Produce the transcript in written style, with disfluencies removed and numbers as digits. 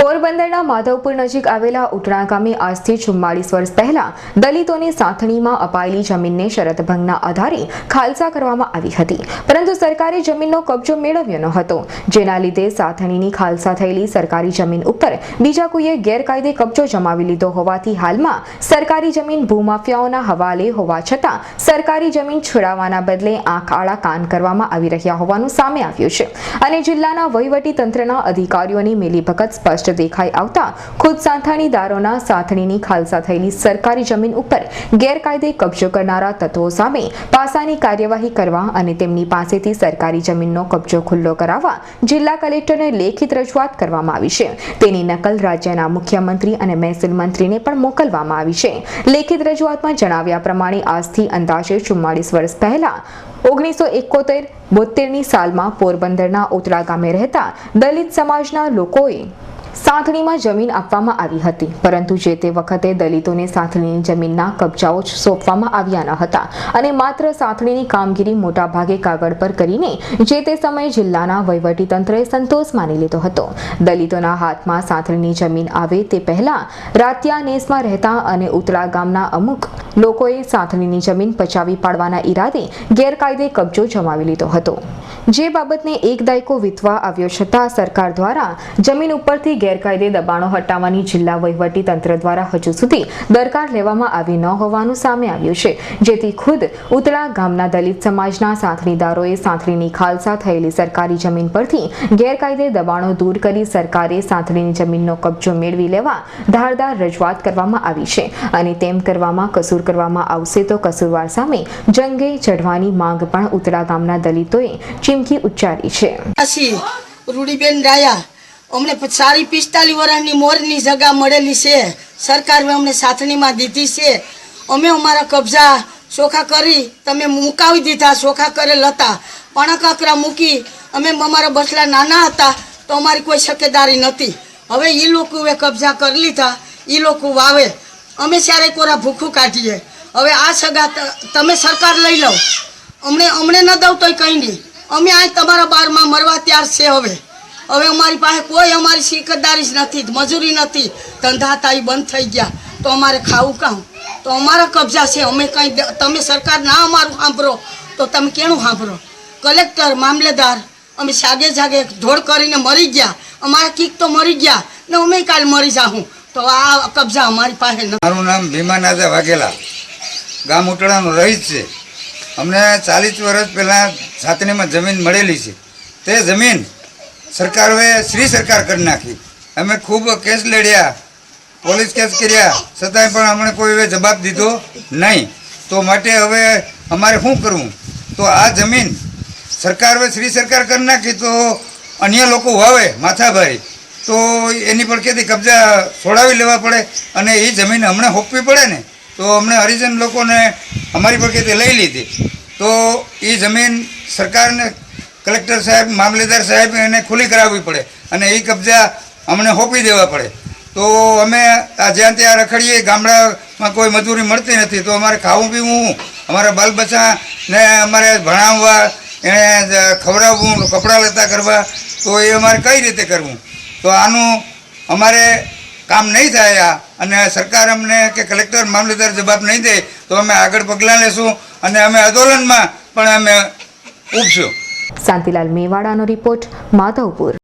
પોરબંદરના માધવપુર નજીક આવેલા ઉટણા ગામે આજથી 44 વર્ષ પહેલા દલિતોની સાથણીમાં અપાયેલી જમીનને શરતભંગના આધારે ખાલસા કરવામાં આવી હતી, પરંતુ સરકારે જમીનનો કબજો મેળવ્યો ન હતો, જેના લીધે સાથણીની ખાલસા થયેલી સરકારી જમીન ઉપર બીજા કોઈએ ગેરકાયદે કબજો જમાવી લીધો હોવાથી હાલમાં સરકારી જમીન ભૂમાફિયાઓના હવાલે હોવા છતાં સરકારી જમીન છોડાવવાના બદલે આંખ આડા કાન કરવામાં આવી રહ્યા હોવાનું સામે આવ્યું છે અને જિલ્લાના વહીવટી તંત્રના અધિકારીઓની મિલીભગત સ્પષ્ટ દેખાઈ આવતા ખુદ સાંથણીદારોના સાથણીની ખાલસા થયેલી સરકારી જમીન ઉપર ગેરકાયદે કબજો કરનારા તત્વો સામે પાસાની કાર્યવાહી કરવા અને તેમની પાસેથી સરકારી જમીનનો કબજો ખુલ્લો કરાવવા જિલ્લા કલેક્ટરને લેખિત રજૂઆત કરવામાં આવી છે। તેની નકલ રાજ્યના મુખ્યમંત્રી અને મહેસૂલ મંત્રીને પણ મોકલવામાં આવી છે। લેખિત રજૂઆતમાં જણાવ્યા પ્રમાણે આજથી અંદાજે 44 વર્ષ પહેલા 1971-72ની સાલમાં પોરબંદરના ઉટણા ગામે રહેતા દલિત સમાજના લોકોએ સાથણીમાં જમીન આપવામાં આવી હતી, પરંતુ જે તે વખતે દલિતોને સાથણીની જમીનના કબજાઓ સોંપવામાં આવ્યા ન હતા અને માત્ર સાથણીની કામગીરી મોટા ભાગે કાગળ પર કરીને જે તે સમયે જિલ્લાના વહીવટી તંત્રએ સંતોષ માની લીધો હતો। દલિતોના હાથમાં સાથણીની જમીન આવે તે પહેલા રાતિયા નેસમાં રહેતા અને ઉટણા ગામના અમુક લોકોએ સાથણીની જમીન પચાવી પાડવાના ઈરાદે ગેરકાયદે કબજો જમાવી લીધો હતો, જે બાબતને એક દાયકો વીતવા આવ્યો છતાં સરકાર દ્વારા જમીન ઉપરથી ગેરકાયદે દબાણો હટાવવાની જિલ્લા વહીવટી તંત્ર દ્વારા હજુ સુધી દરકાર લેવામાં આવી ન હોવાનું સામે આવ્યું છે, જેથી ખુદ ઉટણા ગામના દલિત સમાજના સાથણીદારોએ સાથણીની ખાલસા થયેલી સરકારી જમીન પરથી ગેરકાયદે દબાણો દૂર કરી સરકારે સાથણીની જમીનનો કબજો મેળવી લેવા ધારદાર રજૂઆત કરવામાં આવી છે અને તેમ કરવામાં કસૂર કરવામાં આવશે તો કસૂરવાર સામે જંગે ચઢવાની માંગ પણ ઉટણા ગામના દલિતોએ ચીમકી ઉચ્ચારી છે। રૂડીબેન રાયા અમને 45 વર્ષની મોરની જગા મળેલી છે, સરકારે અમને સાથણીમાં દીધી છે। અમે અમારા કબજા ચોખ્ખા કરી તમે મુકાવી દીધા, ચોખ્ખા કરેલ હતા, પણકકરા મૂકી અમે અમારા બસલા નાના હતા તો અમારી કોઈ શકેદારી નથી। હવે એ લોકોએ કબજા કરી લીધા, એ લોકો વાવે, અમે ચારે કોરા ભૂખું કાઢીએ। હવે આ સગા તમે સરકાર લઈ લો, અમને ન દઉં તોય કંઈ નહીં, અમે આ તમારા બારમાં મરવા તૈયાર છે। હવે અમારી પાસે કોઈ અમારી શિકતદારી જ નથી, મજૂરી નથી, ધંધા તાઈ બંધ થઈ ગયા તો અમારે ખાવું કામ, તો અમારા કબજા છે। અમે કંઈ તમે સરકાર ના અમારું સાંભળો તો તમે કેનું સાંભળો? કલેક્ટર મામલેદાર અમે જાગે જાગે ઢોળ કરીને મરી ગયા, અમારા કીક તો મરી ગયા ને અમે કાલ મરી જાઉં, તો આ કબજા અમારી પાસે નથી। મારું નામ ભીમાનાથા વાઘેલા, ગામ ઉટણાનો રહીશ છે। અમને 40 વર્ષ પહેલાં સાથણીમાં જમીન મળેલી છે, તે જમીન સરકારે શ્રી સરકાર કરી નાખી। અમે ખૂબ કેસ લડ્યા, પોલીસ કેસ કર્યા, છતાંય પણ અમને કોઈ જવાબ દીધો નહીં। તો માટે હવે અમારે શું કરવું? તો આ જમીન સરકારે શ્રી સરકાર કરી નાખી તો અન્ય લોકો વાવે માથાભાઈ, તો એની પડખેથી કબજા છોડાવી લેવા પડે અને એ જમીન અમને હોપવી પડે ને। તો અમને હરિજન લોકોને અમારી પડખેથી લઈ લીધી, તો એ જમીન સરકારને કલેક્ટર સાહેબ મામલેદાર સાહેબ એને ખુલ્લી કરાવવી પડે અને એ કબજા અમને હોપી દેવા પડે। તો અમે આ જ્યાં ત્યાં રખડીએ, ગામડામાં કોઈ મજૂરી મળતી નથી, તો અમારે ખાવું પીવું, અમારા બાલ બચ્ચાને અમારે ભણાવવા, એને ખવડાવવું, કપડાં લેતા કરવા, તો એ અમારે કઈ રીતે કરવું? તો આનું અમારે કામ નહીં થાય અને સરકાર અમને કે કલેક્ટર મામલેદાર જવાબ નહીં દે તો અમે આગળ પગલાં લેશું અને અમે આંદોલનમાં પણ અમે ઉભશું। શાંતિલાલ મેવાડાનો રિપોર્ટ, માધવપુર।